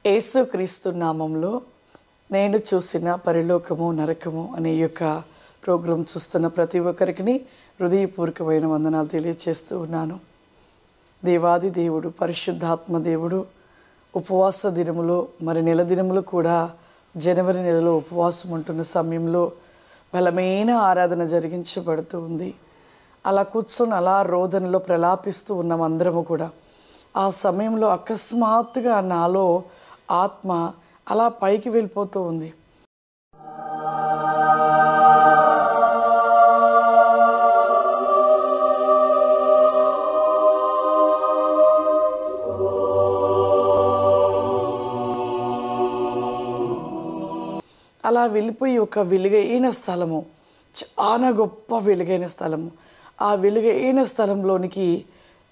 యేసుక్రీస్తు నామంలో నేను చూసిన పరలోకము నరకము అనే యొక్క ప్రోగ్రాం చూస్తున్న ప్రతి ఒక్కరికి హృదయపూర్వకమైన వందనాలు తెలియజేస్తూ ఉన్నాను. దేవాది దేవుడు, పరిశుద్ధాత్మ దేవుడు ఉపవాస దినములో నెల దినములు కూడా జనవరి నెలలో ఉపవాసం ఉంటున్న సమయంలో బలమైన ఆరాధన జరిగించబడుతూ ఉంది. అలా కూర్చొని అలా రోదనలో ప్రలాపిస్తూ ఉన్నాం అందరము కూడా. ఆ సమయంలో అకస్మాత్తుగా నాలో ఆత్మ అలా పైకి వెళ్ళిపోతూ ఉంది. అలా వెళ్ళిపోయి ఒక వెలుగైన స్థలము, చాలా గొప్ప వెలుగైన స్థలము. ఆ వెలుగైన స్థలంలోనికి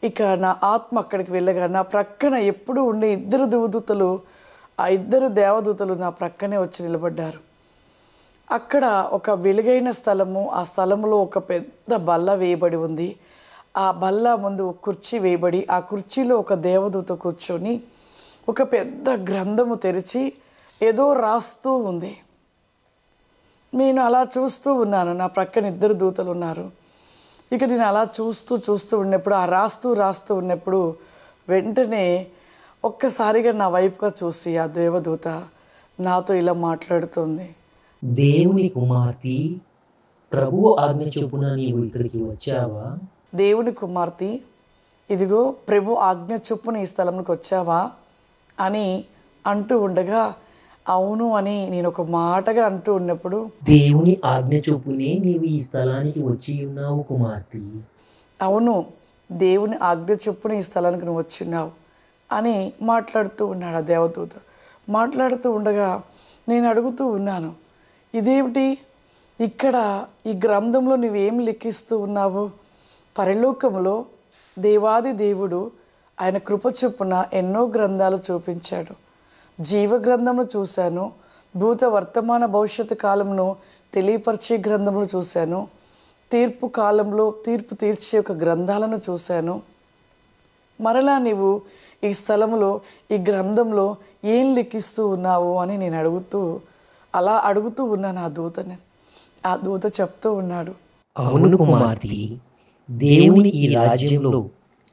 ఇక నా ఆత్మ అక్కడికి వెళ్ళగా నా ప్రక్కన ఎప్పుడు ఉండే ఇద్దరు దేవదూతలు, ఆ ఇద్దరు దేవదూతలు నా ప్రక్కనే వచ్చి నిలబడ్డారు. అక్కడ ఒక వెలుగైన స్థలము, ఆ స్థలంలో ఒక పెద్ద బల్ల వేయబడి ఉంది. ఆ బల్ల ముందు కుర్చీ వేయబడి, ఆ కుర్చీలో ఒక దేవదూత కూర్చొని ఒక పెద్ద గ్రంథము తెరిచి ఏదో రాస్తూ ఉంది. నేను అలా చూస్తూ ఉన్నాను. నా ప్రక్కన ఇద్దరు దూతలు ఉన్నారు. ఇక నేను అలా చూస్తూ ఉన్నప్పుడు, ఆ రాస్తూ ఉన్నప్పుడు వెంటనే ఒక్కసారిగా నా వైపుగా చూసి ఆ దేవదూత నాతో ఇలా మాట్లాడుతుంది. దేవుని కుమార్తె, ప్రభువు ఆజ్ఞ చొప్పున నీవు ఇక్కడికి వచ్చావా? దేవుని కుమార్తె, ఇదిగో ప్రభు ఆజ్ఞ చొప్పున ఈ స్థలంలోకి వచ్చావా అని అంటూ ఉండగా, అవును అని నేను ఒక మాటగా అంటూ ఉన్నప్పుడు, దేవుని ఆజ్ఞ చొప్పునే నీవు ఈ స్థలానికి వచ్చి ఉన్నావు కుమార్తె. అవును, దేవుని ఆజ్ఞ చొప్పున ఈ స్థలానికి నువ్వు వచ్చిన్నావు అని మాట్లాడుతూ ఉన్నాడు ఆ దేవదూత. మాట్లాడుతూ ఉండగా నేను అడుగుతూ ఉన్నాను, ఇదేమిటి ఇక్కడ ఈ గ్రంథంలో నువ్వేం లిఖిస్తూ ఉన్నావు? పరలోకంలో దేవాది దేవుడు ఆయన కృప చొప్పున ఎన్నో గ్రంథాలు చూపించాడు. జీవ గ్రంథమును చూశాను, భూత వర్తమాన భవిష్యత్తు కాలంను తెలియపరిచే గ్రంథములు చూశాను, తీర్పు కాలంలో తీర్పు తీర్చే ఒక గ్రంథాలను చూశాను. మరలా నీవు ఈ స్థలంలో ఈ గ్రంథంలో ఏం లిఖిస్తూ ఉన్నావు అని నేను అడుగుతూ ఉన్నాను ఆ దూతని. ఆ దూత చెప్తూ ఉన్నాడు, అవును కుమార్తె, దేవుని ఈ రాజ్యంలో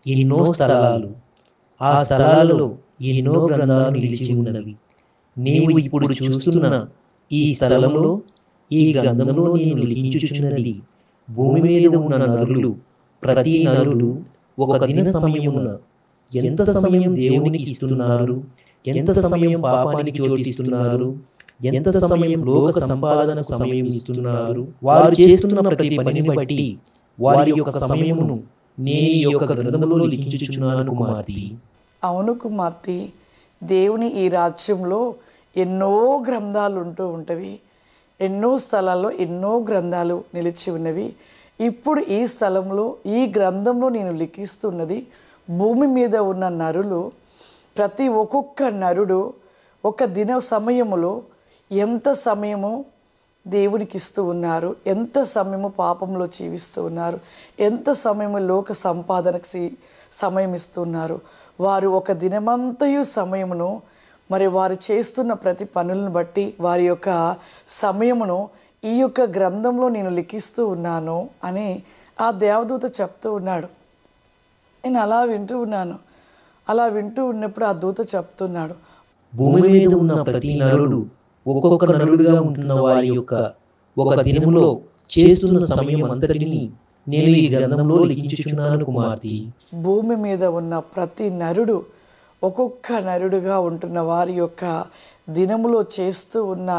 ఎన్నో స్థలాలు, ఆ స్థలాలలో ఎన్నో గ్రంథాలు నిలిచి ఉన్నవి. నీవు ఇప్పుడు చూస్తున్న ఈ స్థలంలో, ఈ గ్రంథంలో నేను లిఖించుచున్నది భూమి మీద ఉన్న నరులు, ప్రతి నరుడు ఒక దిన సమయమున ఎంత సమయం దేవునికి ఇస్తున్నారు, ఎంత సమయం పాపానికి చోటిస్తున్నారు, ఎంత సమయం లోక సంపాదనకు సమయం ఇస్తున్నారు, వారు చేస్తున్న ప్రతి పనిని బట్టి వారి యొక్క సమయమును నేను ఈ యొక్క గ్రంథంలో లిఖించుచున్నాను కుమార్తె. అవును కుమార్తె, దేవుని ఈ రాజ్యంలో ఎన్నో గ్రంథాలు ఉంటూ ఉంటవి. ఎన్నో స్థలాల్లో ఎన్నో గ్రంథాలు నిలిచి ఉన్నవి. ఇప్పుడు ఈ స్థలంలో ఈ గ్రంథంలో నేను లిఖిస్తున్నది భూమి మీద ఉన్న నరులు, ఒక్కొక్క నరుడు ఒక దిన సమయములో ఎంత సమయము దేవునికి ఇస్తూ ఉన్నారు, ఎంత సమయము పాపంలో జీవిస్తూ ఉన్నారు, ఎంత సమయము లోక సంపాదనకు సమయం ఇస్తున్నారు. వారు ఒక దినమంతయు సమయమును వారు చేస్తున్న ప్రతి పనులను బట్టి వారి యొక్క సమయమును ఈ యొక్క గ్రంథంలో నేను లిఖిస్తూ ఉన్నాను అని ఆ దేవదూత చెప్తూ ఉన్నాడు. నేను అలా వింటూ ఉన్నాను. అలా వింటూ ఉన్నప్పుడు ఆ దూత చెప్తున్నాడు, భూమి మీద ఉన్న ప్రతి నరుడు ఒక్కొక్క నరుడుగా ఉంటున్న వారి యొక్క ఒక దినములో చేస్తున్న సమయం అంతటిని నేను ఈ గ్రంథంలో లిఖించుచున్నాను కుమార్తె. భూమి మీద ఉన్న ప్రతి నరుడు ఒక్కొక్క నరుడుగా ఉంటున్న వారి యొక్క దినములో చేస్తూ ఉన్న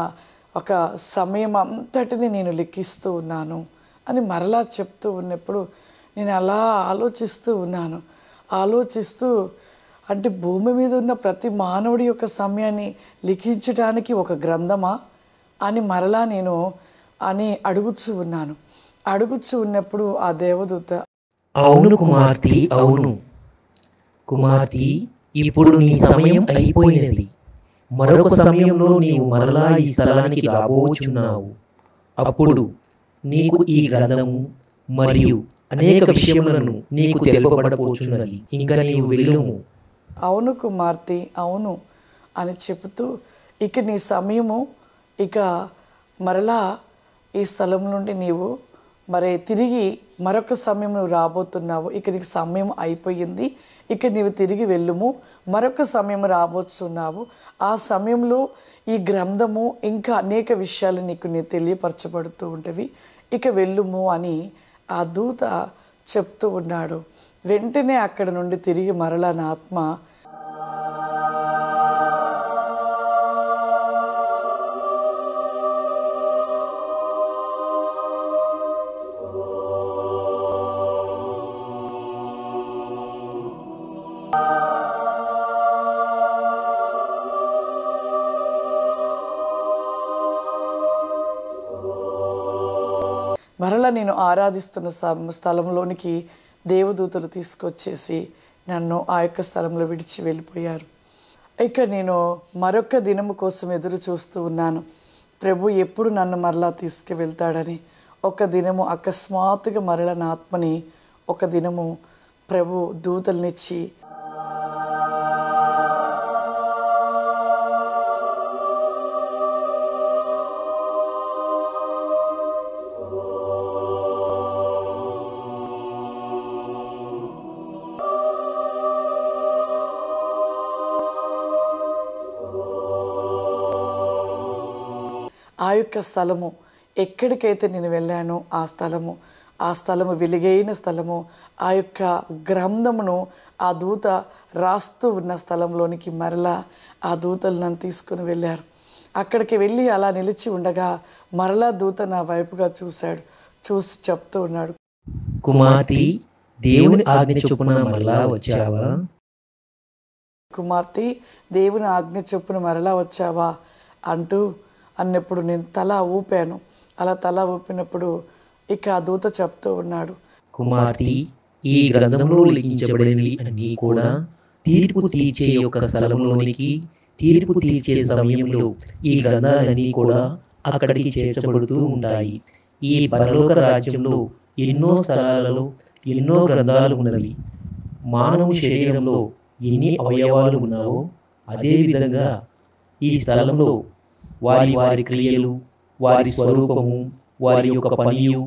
ఒక సమయం అంతటిని నేను లిఖిస్తూ ఉన్నాను అని మరలా చెప్తూ ఉన్నప్పుడు నేను అలా ఆలోచిస్తూ ఉన్నాను. అంటే భూమి మీద ఉన్న ప్రతి మానవుడి యొక్క సమయాన్ని లిఖించడానికి ఒక గ్రంథమా అని మరలా నేను అడుగుతూ ఉన్నాను. అడుగుతూ ఉన్నప్పుడు ఆ దేవదూత, అవును కుమార్తె, అవును కుమార్తె, ఇప్పుడు నీ సమయం అయిపోయినది. మరొక సమయంలో నీవు మరలా ఈ స్థలానికి రాబోచున్నావు. అప్పుడు నీకు ఈ గ్రంథము మరియు అనేక విషయములను నీకు తెలుపబడబోచున్నది. ఇంకా నీవు వెళ్ళుము. అవును కుమార్తె, అవును, అని చెబుతూ, ఇక నీ సమయము ఇక మరలా ఈ స్థలం నుండి నీవు తిరిగి మరొక సమయం నువ్వు రాబోతున్నావు. ఇక నీకు సమయం అయిపోయింది, ఇక నీవు తిరిగి వెళ్ళుము, మరొక సమయం రాబోతున్నావు. ఆ సమయంలో ఈ గ్రంథము ఇంకా అనేక విషయాలు నీకు తెలియపరచబడుతూ ఉంటవి, ఇక వెళ్ళుము అని ఆ దూత చెప్తూ ఉన్నాడు. వెంటనే అక్కడ నుండి తిరిగి మరలా నా ఆత్మ మరలా నేను ఆరాధిస్తున్న స్థలంలోనికి దేవదూతలు తీసుకొచ్చేసి నన్ను ఆ యొక్క స్థలంలో విడిచి వెళ్ళిపోయారు. ఇక నేను మరొక దినము కోసం ఎదురు చూస్తూ ఉన్నాను, ప్రభు ఎప్పుడు నన్ను మరలా తీసుకువెళ్తాడని. ఒక దినము అకస్మాత్తుగా మరలా నా ఆత్మని ఒక దినము ప్రభు దూతలనిచ్చి ఆ యొక్క స్థలము ఎక్కడికైతే నేను వెళ్ళానో ఆ స్థలము వెలుగైన స్థలము, ఆ యొక్క గ్రంథమును ఆ దూత రాస్తూ ఉన్న స్థలంలోనికి మరలా ఆ దూతలు నన్ను తీసుకుని వెళ్ళారు. అక్కడికి వెళ్ళి అలా నిలిచి ఉండగా మరలా దూత నా వైపుగా చూసి చెప్తూ ఉన్నాడు, కుమార్తె, దేవుని ఆజ్ఞ చొప్పున మరలా వచ్చావా? కుమార్తె, దేవుని ఆజ్ఞ చొప్పున మరలా వచ్చావా అన్నప్పుడు నేను తల ఊపాను. అలా తల ఊపినప్పుడు ఇక ఆ దూత చెప్తూ ఉన్నాడు, కుమార్తె, ఈ గ్రంథంలో లిఖించబడినవి అన్నీ కూడా తీర్పు తీర్చే యొక్క స్థలంలోనికి, తీర్పు తీర్చే సమయంలో ఈ గ్రంథాలన్నీ కూడా అక్కడికి చేర్చబడుతూ ఉంటాయి. ఈ పరలోక రాజ్యంలో ఎన్నో స్థలాలలో ఎన్నో గ్రంథాలు ఉన్నవి. మానవ శరీరంలో ఎన్ని అవయవాలు ఉన్నావో అదే విధంగా ఈ స్థలంలో వారి వారి క్రియలు, వారి స్వరూపము, వారి యొక్క పనియు,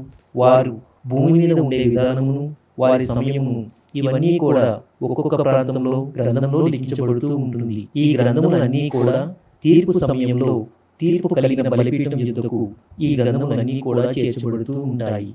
వారు భూమి మీద ఉండే విధానమును, వారి సమయమును, ఇవన్నీ కూడా ఒక్కొక్క ప్రాంతంలో గ్రంథంలో లిఖించబడుతూ ఉంటుంది. ఈ గ్రంథములన్నీ కూడా తీర్పు సమయంలో తీర్పు కలిగిన బలిపీఠం యుద్ధకు ఈ గ్రంథములన్నీ కూడా చేర్చబడుతూ ఉంటాయి.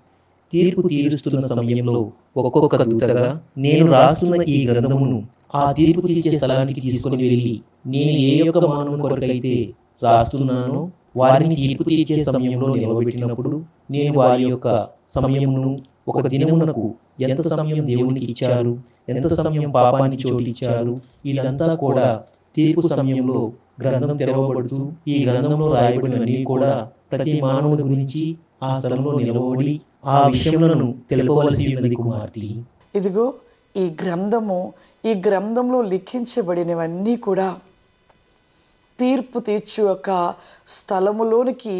తీర్పు తీరుస్తున్న సమయంలో ఒక్కొక్క దూతగా నేను రాస్తున్న ఈ గ్రంథమును ఆ తీర్పు తీర్చే స్థలానికి తీసుకుని వెళ్ళి, నేను ఏ యొక్క మానవుని కొరకైతే రాస్తున్నానో వారిని తీర్పు తీర్చే సమయంలో నిలవబెట్టినప్పుడు నేను వారి యొక్క సమయమును, ఒక దినమునకు ఎంత సమయం దేవునికి ఇచ్చారు, ఎంత సమయం పాపానికి చోటిచ్చారు, ఇదంతా కూడా తీర్పు సమయంలో గ్రంథం తెరవబడుతూ ఈ గ్రంథంలో రాయబడినవన్నీ కూడా ప్రతి మానవుని గురించి ఆ స్థలంలో నిలవబడి ఆ విషయములను తెలుపవలసి ఉన్నది. కుమార్తె, ఇదిగో ఈ గ్రంథంలో లిఖించబడినవన్నీ కూడా తీర్పు తీర్చు యొక్క స్థలములోనికి,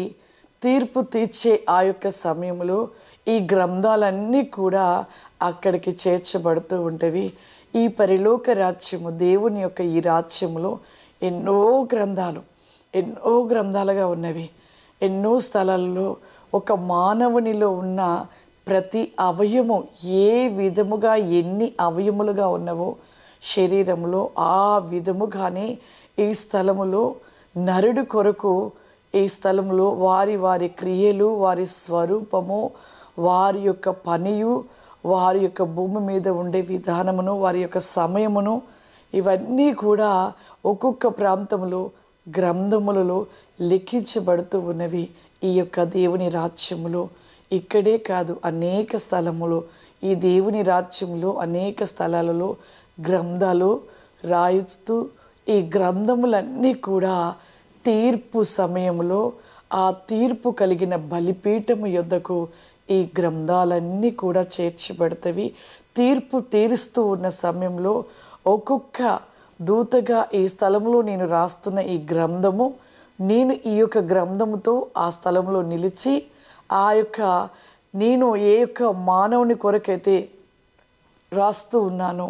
తీర్పు తీర్చే ఆ యొక్క సమయంలో ఈ గ్రంథాలన్నీ కూడా అక్కడికి చేర్చబడుతూ ఉంటవి. ఈ పరలోక రాజ్యము, దేవుని యొక్క ఈ రాజ్యములో ఎన్నో గ్రంథాలుగా ఉన్నవి. ఎన్నో స్థలాల్లో ఒక మానవునిలో ఉన్న ప్రతి అవయము ఏ విధముగా ఎన్ని అవయములుగా ఉన్నవో శరీరంలో ఆ విధముగానే ఈ స్థలములో నరుడు కొరకు ఈ స్థలంలో వారి వారి క్రియలు, వారి స్వరూపము, వారి యొక్క పనియు, వారి యొక్క భూమి మీద ఉండే విధానమును, వారి యొక్క సమయమును, ఇవన్నీ కూడా ఒక్కొక్క ప్రాంతంలో గ్రంథములలో లిఖించబడుతూ ఉన్నవి. ఈ యొక్క దేవుని రాజ్యములో ఇక్కడే కాదు, అనేక స్థలములో, ఈ దేవుని రాజ్యంలో అనేక స్థలాలలో గ్రంథాలు రాయిస్తూ ఈ గ్రంథములన్నీ కూడా తీర్పు సమయంలో ఆ తీర్పు కలిగిన బలిపీఠము యొద్దకు ఈ గ్రంథాలన్నీ కూడా చేర్చబడతవి. తీర్పు తీరుస్తూ ఉన్న సమయంలో ఒక్కొక్క దూతగా ఈ స్థలంలో నేను రాస్తున్న ఈ గ్రంథము, నేను ఈ యొక్క గ్రంథముతో ఆ స్థలంలో నిలిచి నేను ఏ యొక్క మానవుని కొరకైతే రాస్తూ ఉన్నానో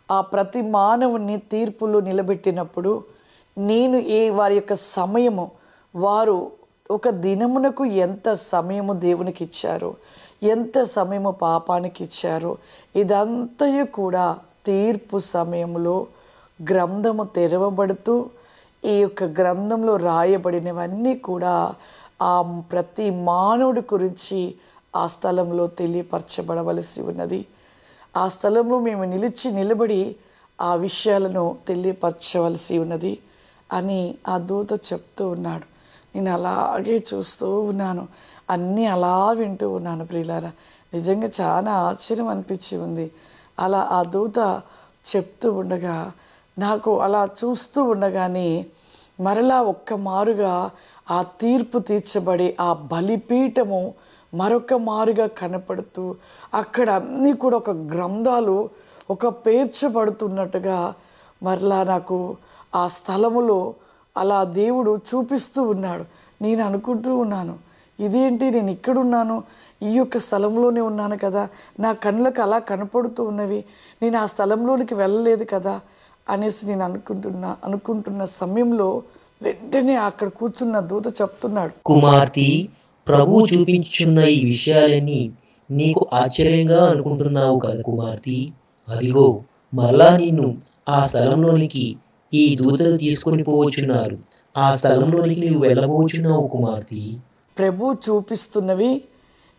ఆ ప్రతి మానవుని తీర్పులో నిలబెట్టినప్పుడు నేను వారి యొక్క సమయము, వారు ఒక దినమునకు ఎంత సమయము దేవునికి ఇచ్చారో, ఎంత సమయము పాపానికి ఇచ్చారో, ఇదంతయు కూడా తీర్పు సమయంలో గ్రంథము తెరవబడుతూ ఈ యొక్క గ్రంథంలో రాయబడినవన్నీ కూడా ఆ ప్రతి మానవుడి గురించి ఆ స్థలంలో తెలియపరచబడవలసి ఉన్నది. ఆ స్థలంలో మేము నిలబడి ఆ విషయాలను తెలియపరచవలసి ఉన్నది అని ఆ దూత చెప్తూ ఉన్నాడు. నేను అలాగే చూస్తూ ఉన్నాను, అన్నీ అలా వింటూ ఉన్నాను ప్రియులారా. నిజంగా చాలా ఆశ్చర్యం అనిపించి ఉంది. అలా ఆ దూత చెప్తూ ఉండగా, నాకు అలా చూస్తూ ఉండగానే మరలా ఒక్క మారుగా ఆ తీర్పు తీర్చబడి ఆ బలిపీఠము మరొక మారుగా కనపడుతూ, అక్కడ అన్నీ కూడా ఒక గ్రంథాలు ఒక పేర్చబడుతున్నట్టుగా మరలా నాకు ఆ స్థలములో అలా దేవుడు చూపిస్తూ ఉన్నాడు. నేను అనుకుంటూ ఉన్నాను, ఇదేంటి, నేను ఇక్కడున్నాను, ఈ యొక్క స్థలంలోనే ఉన్నాను కదా, నా కళ్ళకు అలా కనపడుతూ ఉన్నవి, నేను ఆ స్థలంలోనికి వెళ్ళలేదు కదా అనేసి నేను అనుకుంటున్న సమయంలో వెంటనే అక్కడ కూర్చున్న దూత చెప్తున్నాడు, కుమార్తె, ప్రభువు చూపించుచున్న ఈ విషయాలన్నీ నీకు ఆశ్చర్యంగా అనుకుంటున్నావు కదా కుమార్తె. అదిగో, మరలా నిన్ను ఆ స్థలంలోనికి ఈ దూతలు తీసుకొని పోవచ్చున్నారు. ఆ స్థలంలోనికి నువ్వు వెళ్ళబోచున్నావు కుమార్తె. ప్రభు చూపిస్తున్నవి,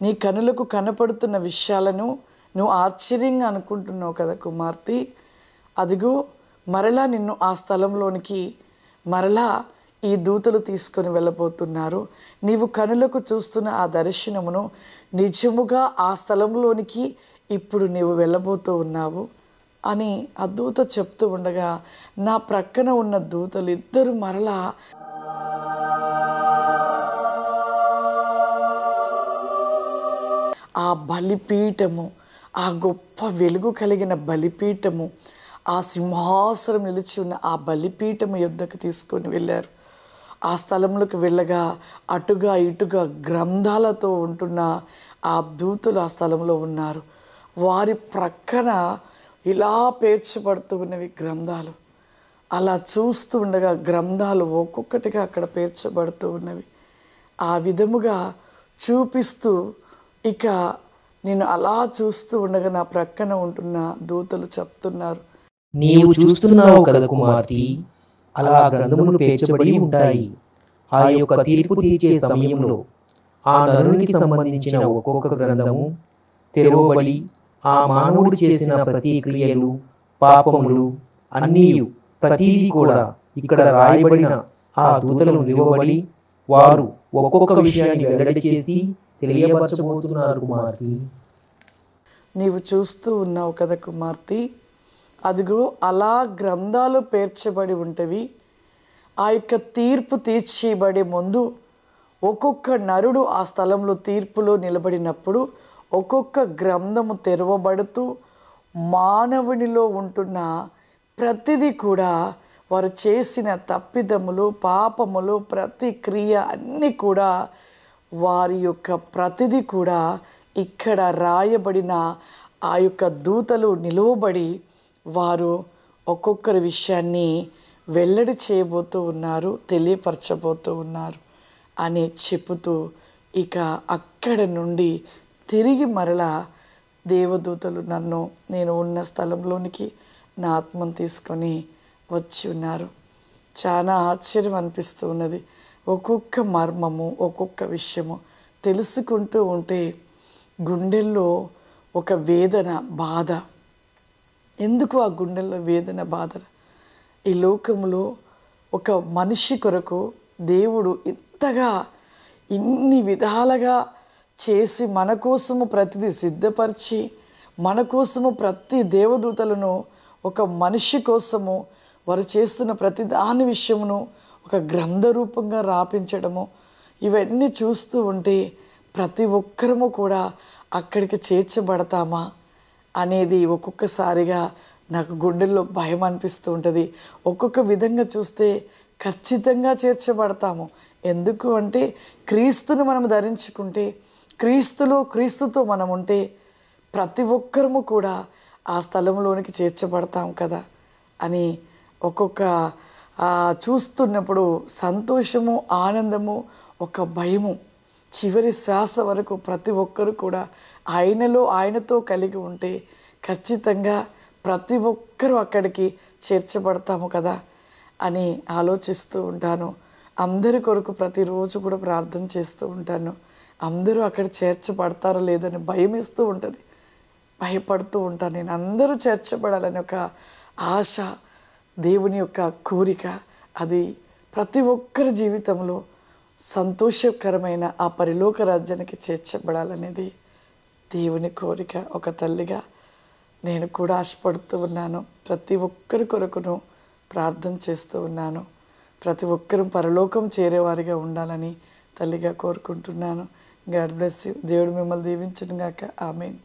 నీ కనులకు కనపడుతున్న విషయాలను నువ్వు ఆశ్చర్యంగా అనుకుంటున్నావు కదా కుమార్తె. అదిగో మరలా నిన్ను ఆ స్థలంలోనికి మరలా ఈ దూతలు తీసుకొని వెళ్ళబోతున్నారు. నీవు కనులకు చూస్తున్న ఆ దర్శనమును నిజముగా ఆ స్థలంలోనికి ఇప్పుడు నీవు వెళ్ళబోతూ ఉన్నావు అని ఆ దూత చెప్తూ ఉండగా, నా ప్రక్కన ఉన్న దూతలు ఇద్దరు మరలా ఆ బలిపీఠము, ఆ గొప్ప వెలుగు కలిగిన బలిపీఠము, ఆ సింహాసనం నిలిచి ఉన్న ఆ బలిపీఠము యొద్దకు తీసుకొని వెళ్ళారు. ఆ స్థలంలోకి వెళ్ళగా అటుగా ఇటుగా గ్రంథాలతో ఉంటున్న ఆ దూతలు ఆ స్థలంలో ఉన్నారు. వారి ప్రక్కన ఇలా పేర్చబడుతూ ఉన్నవి గ్రంథాలు. అలా చూస్తూ ఉండగా గ్రంథాలు ఒక్కొక్కటిగా అక్కడ పేర్చబడుతూ ఉన్నవి. ఆ విధముగా చూపిస్తూ ఇక నేను అలా చూస్తూ ఉండగా నా ప్రక్కన ఉంటున్న దూతలు చెప్తున్నారు, నీవు చూస్తున్నావు కదా కుమార్తె, అలా గ్రంథములు పేర్చబడి ఉంటాయి. ఆ యొక్క తీర్పు తీర్చే సమయంలో ఆ నరునికి సంబంధించిన ఒక్కొక్క గ్రంథము తెరవబడి ఆ మానవుడు చేసిన ప్రతి క్రియలు, పాపములు అన్నీ ప్రతిదీ కూడా ఇక్కడ రాయబడిన ఆ దూతలు నిలవబడి వారు ఒక్కొక్క విషయాన్ని వెల్లడి చేసి తెలియపరచబోతున్నారు కుమార్తె. నీవు చూస్తూ ఉన్నావు కదా కుమార్తె, అదిగో అలా గ్రంథాలు పేర్చబడి ఉంటవి. ఆ యొక్క తీర్పు తీర్చబడే ముందు ఒక్కొక్క నరుడు ఆ స్థలంలో తీర్పులో నిలబడినప్పుడు ఒక్కొక్క గ్రంథము తెరవబడుతూ మానవునిలో ఉంటున్న ప్రతిదీ కూడా వారు చేసిన తప్పిదములు, పాపములు, ప్రతి క్రియ అన్నీ కూడా వారి యొక్క ప్రతిదీ కూడా ఇక్కడ రాయబడిన ఆ యొక్క దూతలు నిలువబడి వారు ఒక్కొక్కరి విషయాన్ని వెల్లడి చేయబోతూ ఉన్నారు, తెలియపరచబోతూ ఉన్నారు అని చెబుతూ ఇక అక్కడ నుండి తిరిగి మరలా దేవదూతలు నేను ఉన్న స్థలంలోనికి నా ఆత్మను తీసుకొని వచ్చి ఉన్నారు. చాలా ఆశ్చర్యం అనిపిస్తూ ఉన్నది. ఒక్కొక్క మర్మము, ఒక్కొక్క విషయము తెలుసుకుంటూ ఉంటే గుండెల్లో ఒక వేదన, బాధ. ఎందుకు ఆ గుండెల్లో వేదన, బాధ? ఈ లోకంలో ఒక మనిషి కొరకు దేవుడు ఇంతగా ఇన్ని విధాలుగా చేసి మన కోసము ప్రతిదీ సిద్ధపరిచి మన కోసము ప్రతి దేవదూతలను ఒక మనిషి కోసము వారు చేస్తున్న ప్రతి దాని విషయమును ఒక గ్రంథ రూపంగా రాపించడము, ఇవన్నీ చూస్తూ ఉంటే ప్రతి ఒక్కరము కూడా అక్కడికి చేర్చబడతామా అనేది ఒక్కొక్కసారిగా నాకు గుండెల్లో భయం అనిపిస్తూ ఉంటుంది. ఒక్కొక్క విధంగా చూస్తే ఖచ్చితంగా చేర్చబడతాము. ఎందుకు అంటే క్రీస్తును మనం ధరించుకుంటే, క్రీస్తుతో మనం ఉంటే ప్రతి ఒక్కరము కూడా ఆ స్థలంలోనికి చేర్చబడతాం కదా అని ఒక్కొక్క చూస్తున్నప్పుడు సంతోషము, ఆనందము, ఒక భయము, చివరి శ్వాస వరకు ప్రతి ఒక్కరు కూడా ఆయనతో కలిగి ఉంటే ఖచ్చితంగా ప్రతి ఒక్కరూ అక్కడికి చేర్చబడతాము కదా అని ఆలోచిస్తూ ఉంటాను. అందరి కొరకు ప్రతిరోజు కూడా ప్రార్థన చేస్తూ ఉంటాను. అందరూ అక్కడ చేర్చబడతారో లేదని భయం వేస్తూ ఉంటుంది, భయపడుతూ ఉంటాను. నేను అందరూ చేర్చబడాలని ఒక ఆశ, దేవుని యొక్క కోరిక, అది ప్రతి ఒక్కరి జీవితంలో సంతోషకరమైన ఆ పరలోక రాజ్యానికి చేర్చబడాలనేది దేవుని కోరిక. ఒక తల్లిగా నేను కూడా ఆశపడుతూ ఉన్నాను. ప్రతి ఒక్కరి కొరకును ప్రార్థన చేస్తూ ఉన్నాను. ప్రతి ఒక్కరూ పరలోకం చేరేవారిగా ఉండాలని తల్లిగా కోరుకుంటున్నాను. God bless you. దేవుడు మిమ్మల్ని దీవించును గాక. ఆమేన్.